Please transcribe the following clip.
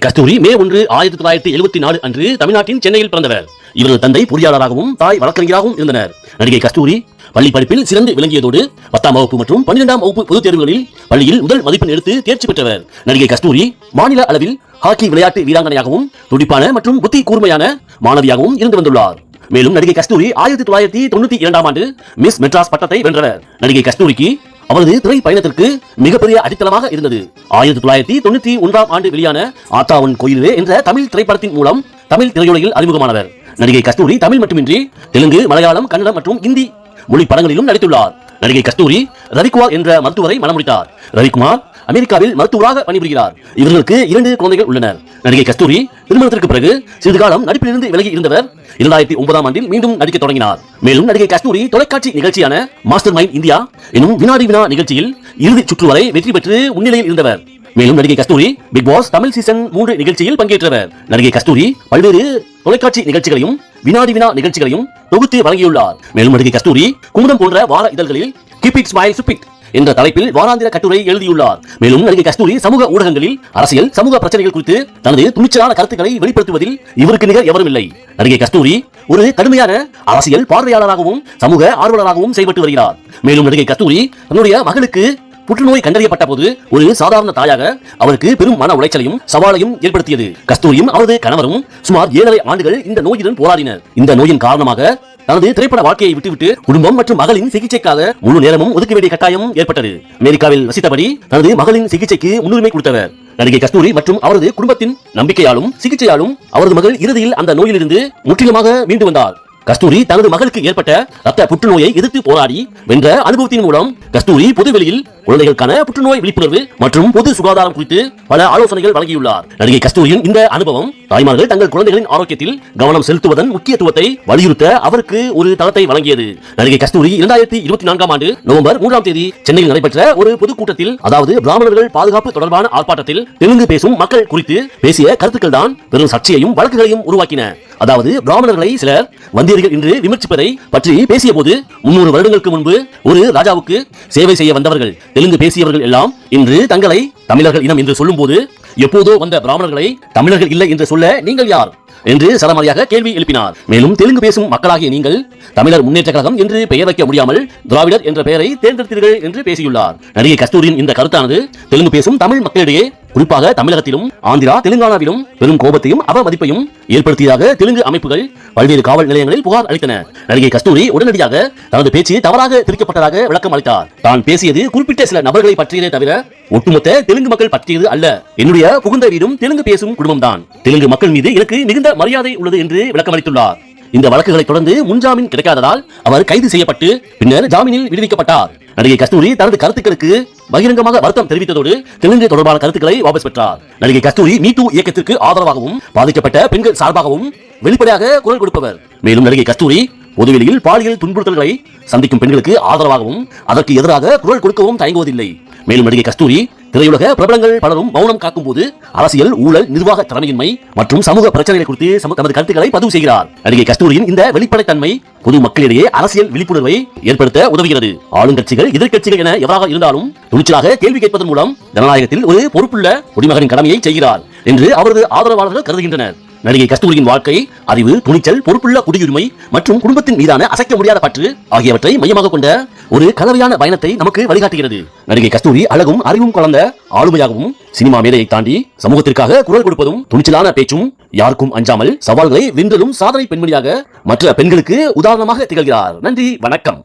கஸ்தூரி மே 1, 1974 அன்று தமிழ்நாட்டின் சென்னையில் பிறந்தவர். இவரது தந்தை பொறியாளராகவும் தாய் வழக்கறிஞராகவும் இருந்தனர். நடிகை கஸ்தூரி பள்ளி படிப்பில் சிறந்து விளங்கியதோடு 10ஆம் வகுப்பு மற்றும் 12ஆம் வகுப்பு பொதுத் தேர்வுகளில் பள்ளியில் முதல் மதிப்பெண் எடுத்து தேர்ச்சி பெற்றவர். நடிகை கஸ்தூரி மாநில அளவில் ஹாக்கி விளையாட்டு வீராங்கனையாகவும் துடிப்பான மற்றும் புத்தி கூர்மையான மாணவியாகவும் இருந்து வந்துள்ளார். மேலும் நடிகை கஸ்தூரி 1992ஆம் ஆண்டு மிஸ் மெட்ராஸ் பட்டத்தை வென்றவர். நடிகை கஸ்தூரிக்கு அவரது திரை பயணத்திற்கு மிகப்பெரிய அடித்தளமாக இருந்தது. 1991ஆம் ஆண்டு வெளியான ஆத்தாவன் கோயிலே என்ற தமிழ் திரைப்படத்தின் மூலம் தமிழ் திரையுலகில் அறிமுகமானவர். நடிகை கஸ்தூரி தமிழ் மட்டுமின்றி தெலுங்கு, மலையாளம், கன்னடம் மற்றும் இந்தி மொழி படங்களிலும் நடித்துள்ளார். நடிகை கஸ்தூரி ரவிக்குமார் என்ற மருத்துவரை மணமுடித்தார். ரவிக்குமார் அமெரிக்காவில் மருத்துவராக பணிபுரிகிறார். இவர்களுக்கு 2 குழந்தைகள் உள்ளனர். நடிகை கஸ்தூரி திருமணத்திற்கு பிறகு சிறிது காலம் நடிப்பிலிருந்து விலகி இருந்தவர் 2009ஆம் ஆண்டில் மீண்டும் நடிக்க தொடங்கினார். மேலும் நடிகை கஸ்தூரி தொலைக்காட்சி நிகழ்ச்சியான மாஸ்டர் மைண்ட் இந்தியா எனும் வினாடி வினா நிகழ்ச்சியில் இறுதிச் சுற்று வரை வெற்றி பெற்று முன்னிலையில் இருந்தவர். மேலும் நடிகை கஸ்தூரி பிக் பாஸ் தமிழ் சீசன் 3 நிகழ்ச்சியில் பங்கேற்றவர். நடிகை கஸ்தூரி பல்வேறு தொலைக்காட்சி நிகழ்ச்சிகளையும் வினாடி வினா நிகழ்ச்சிகளையும் தொகுத்து வழங்கியுள்ளார். மேலும் நடிகை கஸ்தூரி குமுதம் போன்ற வார இதழ்களில் கீப் இட் ஸ்மைல் சுப்பிட் என்ற தலைப்பில் வாராந்திர கட்டுரை எழுதியுள்ளார். மேலும் நடிகை கஸ்தூரி சமூக ஊடகங்களில் அரசியல், சமூக பிரச்சனைகள் குறித்து தனது துணிச்சலான கருத்துக்களை வெளிப்படுத்துவதில் இவருக்கு நிகர் எவரும் இல்லை. நடிகை கஸ்தூரி ஒரு கடுமையான அரசியல் பார்வையாளராகவும் சமூக ஆர்வலராகவும் செயல்பட்டு வருகிறார். மேலும் நடிகை கஸ்தூரி தன்னுடைய மகளுக்கு புற்றுநோய் கண்டறியப்பட்ட போது ஒரு சாதாரண தாயாக அவருக்கு பெரும் மன உளைச்சலையும் சவாலையும் ஏற்படுத்தியது. கஸ்தூரியும் அவரது கணவரும் சுமார் 7.5 ஆண்டுகள் இந்த நோயுடன் போராடினர். இந்த நோயின் காரணமாக தனது திரைப்பட வாழ்க்கையை விட்டுவிட்டு குடும்பம் மற்றும் மகளின் சிகிச்சைக்காக முழு நேரமும் ஒதுக்க வேண்டிய கட்டாயம் ஏற்பட்டது. அமெரிக்காவில் வசித்தபடி தனது மகளின் சிகிச்சைக்கு முன்னுரிமை கொடுத்தவர். நடிகை கஸ்தூரி மற்றும் அவரது குடும்பத்தின் நம்பிக்கையாலும் சிகிச்சையாலும் அவரது மகள் இறுதியில் அந்த நோயிலிருந்து முற்றிலுமாக மீண்டு வந்தார். கஸ்தூரி தனது மகளுக்கு ஏற்பட்ட ரத்த புற்றுநோயை எதிர்த்து போராடி வென்ற அனுபவத்தின் மூலம் கஸ்தூரி பொதுவெளியில் குழந்தைகளுக்கான புற்றுநோய் விழிப்புணர்வு மற்றும் பொது சுகாதாரம் குறித்து பல ஆலோசனைகள் வழங்கியுள்ளார். நடிகை கஸ்தூரியின் இந்த அனுபவம் தாய்மார்கள் தங்கள் குழந்தைகளின் ஆரோக்கியத்தில் கவனம் செலுத்துவதன் முக்கியத்துவத்தை வலியுறுத்த அவருக்கு ஒரு தளத்தை வழங்கியது. நடிகை கஸ்தூரி 2024ஆம் ஆண்டு நவம்பர் 3ஆம் தேதி சென்னையில் நடைபெற்ற ஒரு பொதுக்கூட்டத்தில், அதாவது பிராமணர்கள் பாதுகாப்பு தொடர்பான ஆர்ப்பாட்டத்தில் தெலுங்கு பேசும் மக்கள் குறித்து பேசிய கருத்துக்கள் தான் பெரும் சர்ச்சையையும் வழக்குகளையும் உருவாக்கின. அதாவது பிராமணர்களை சிலர் வந்தியர்கள் என்று விமர்சிப்பதை பற்றி பேசிய போது 300 வருடங்களுக்கு முன்பு ஒரு ராஜாவுக்கு சேவை செய்ய வந்தவர்கள் தெலுங்கு பேசியவர்கள் எல்லாம் இன்று தங்களை தமிழர்கள் இனம் என்று சொல்லும் போது, எப்போதோ வந்த பிராமணர்களை தமிழர்கள் இல்லை என்று சொல்ல நீங்கள் யார் என்று சரமாரியாக கேள்வி எழுப்பினார். மேலும் தெலுங்கு பேசும் மக்களாகிய நீங்கள் தமிழர் முன்னேற்ற கழகம் என்று பெயர் வைக்க முடியாமல் திராவிடர் என்ற பெயரை தேர்ந்தெடுத்தீர்கள் என்று பேசியுள்ளார். நடிகை கஸ்தூரியின் இந்த கருத்தானது தெலுங்கு பேசும் தமிழ் மக்களிடையே, குறிப்பாக தமிழகத்திலும் ஆந்திரா, தெலுங்கானாவிலும் பெரும் கோபத்தையும் அவமதிப்பையும் ஏற்படுத்தியதாக தெலுங்கு அமைப்புகள் பல்வேறு காவல் நிலையங்களில் புகார் அளித்தன. நடிகை கஸ்தூரி உடனடியாக தனது பேச்சு தவறாக திரிக்கப்பட்டதாக விளக்கம் அளித்தார். தான் பேசியது குறிப்பிட்ட சில நபர்களை பற்றியதே தவிர ஒட்டுமொத்த தெலுங்கு மக்கள் பற்றியது அல்ல. என்னுடைய புகுந்த வீடும் தெலுங்கு பேசும் குடும்பம்தான். தெலுங்கு மக்கள் மீது எனக்கு மிகுந்த மரியாதை உள்ளது என்று விளக்கம் அளித்துள்ளார். இந்த வழக்குகளை தொடர்ந்து முன்ஜாமீன் கிடைக்காததால் அவர் கைது செய்யப்பட்டு பின்னர் ஜாமீனில் விடுவிக்கப்பட்டார். நடிகை கஸ்தூரி தனது கருத்துக்களுக்கு பகிரங்கமாக வருத்தம் தெரிவித்ததோடு தெலுங்கு தொடர்பான கருத்துக்களை வாபஸ் பெற்றார். நடிகை கஸ்தூரி மீ டூ இயக்கத்திற்கு ஆதரவாகவும் பாதிக்கப்பட்ட பெண்கள் சார்பாகவும் வெளிப்படையாக குரல் கொடுப்பவர். மேலும் நடிகை கஸ்தூரி பொதுவெளியில் பாலியல் துன்புறுத்தல்களை சந்திக்கும் பெண்களுக்கு ஆதரவாகவும் அதற்கு எதிராக குரல் கொடுக்கவும் தயங்குவதில்லை. மேலும் நடிகை கஸ்தூரி திரையுலக பிரபலங்கள் பலரும் மௌனம் காக்கும் போது அரசியல், ஊழல், நிர்வாக திறமையின்மை மற்றும் சமூக பிரச்சனைகள் குறித்து தமது கருத்துக்களை பதிவு செய்கிறார். நடிகை கஸ்தூரியின் இந்த வெளிப்படைத்தன்மை பொது மக்களிடையே அரசியல் விழிப்புணர்வை ஏற்படுத்த உதவுகிறது. ஆளுங்கட்சிகள், எதிர்க்கட்சிகள் என எவராக இருந்தாலும் துணிச்சலாக கேள்வி கேட்பதன் மூலம் ஜனநாயகத்தில் ஒரு பொறுப்புள்ள குடிமகனின் கடமையை செய்கிறார் என்று அவரது ஆதரவாளர்கள் கருதுகின்றனர். நடிகை கஸ்தூரியின் வாழ்க்கை, அறிவு, துணிச்சல், பொறுப்புள்ள குடியுரிமை மற்றும் குடும்பத்தின் மீதான அசைக்க முடியாத பற்று ஆகியவற்றை மையமாக கொண்ட ஒரு கலவையான பயணத்தை நமக்கு வழிகாட்டுகிறது. நடிகை கஸ்தூரி அழகும் அறிவும் கலந்த ஆளுமையாகவும் சினிமா மேடையை தாண்டி சமூகத்திற்காக குரல் கொடுப்பதும் துணிச்சலான பேச்சும் யாருக்கும் அஞ்சாமல் சவால்களை வென்றலும் சாதனை பெண்மணியாக மற்ற பெண்களுக்கு உதாரணமாக திகழ்கிறார். நன்றி, வணக்கம்.